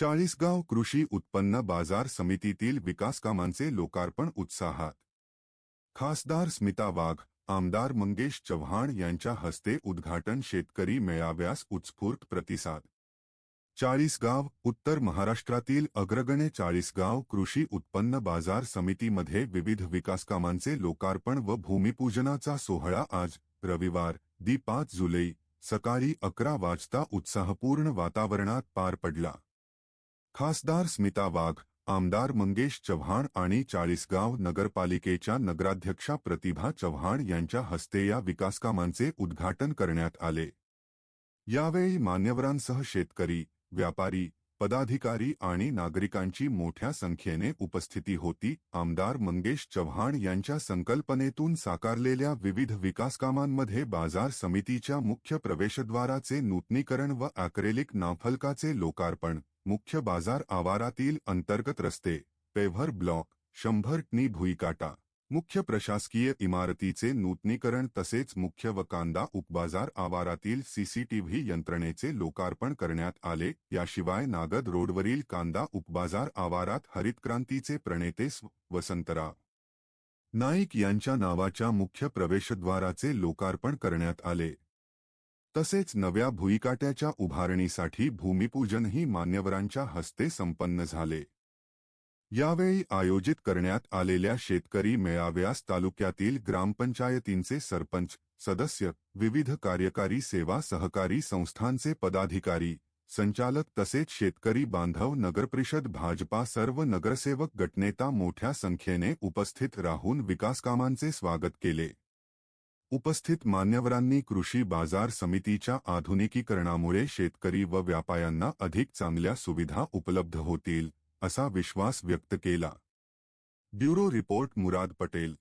चाळीसगाव कृषी उत्पन्न बाजार समितीतील विकासकामांचे लोकार्पण उत्साहात. खासदार स्मिता वाघ, आमदार मंगेश चव्हाण यांच्या हस्ते उद्घाटन. शेतकरी मेळाव्यास उत्स्फूर्त प्रतिसाद. चाळीसगाव उत्तर महाराष्ट्रातील अग्रगण्य चाळीसगाव कृषी उत्पन्न बाजार समितीमध्ये विविध विकासकामांचे लोकार्पण व भूमिपूजनाचा सोहळा आज रविवार दि 5 जुलै सकाळी 11 वाजता उत्साहपूर्ण वातावरणात पार पडला. खासदार स्मिता वाघ, आमदार मंगेश चव्हाण आणि चाळीसगाव नगरपालिकेच्या नगराध्यक्षा प्रतिभा चव्हाण यांच्या हस्ते या विकासकामांचे उद्घाटन करण्यात आले. यावेळी मान्यवरांसह शेतकरी, व्यापारी, पदाधिकारी आणि नागरिकांची मोठ्या संख्येने उपस्थिती होती. आमदार मंगेश चव्हाण यांच्या संकल्पनेतून साकारलेल्या विविध विकासकामांमध्ये बाजार समितीच्या मुख्य प्रवेशद्वाराचे नूतनीकरण व ॲक्रेलिक नावफलकाचे लोकार्पण, मुख्य बाजार आवारातील अंतर्गत रस्ते, पेव्हर ब्लॉक, 100 टनी भुईकाटा, मुख्य प्रशासकीय इमारतीचे नूतनीकरण तसेच मुख्य व कांदा उपबाजार आवारातील सीसीटीव्ही यंत्रणेचे लोकार्पण करण्यात आले. याशिवाय नागद रोडवरील कांदा उपबाजार आवारात हरितक्रांतीचे प्रणेते वसंतराव नाईक यांच्या नावाच्या मुख्य प्रवेशद्वाराचे लोकार्पण करण्यात आले. तसेच नव्या भुईकाट्याच्या उभारणीसाठी भूमिपूजनही मान्यवरांच्या हस्ते संपन्न झाले. यावेळी आयोजित करण्यात आलेल्या शेतकरी मेळाव्यास तालुक्यातील ग्रामपंचायतींचे सरपंच, सदस्य, विविध कार्यकारी सेवा सहकारी संस्थांचे पदाधिकारी, संचालक तसेच शेतकरी बांधव, नगरपरिषद, भाजपा सर्व नगरसेवक गटनेता मोठ्या संख्येने उपस्थित राहून विकासकामांचे स्वागत केले. उपस्थित मान्यवरांनी कृषी बाजार समितीच्या आधुनिकीकरणामुळे शेतकरी व व्यापाऱ्यांना अधिक चांगल्या सुविधा उपलब्ध होतील, असा विश्वास व्यक्त केला. ब्युरो रिपोर्ट मुराद पटेल.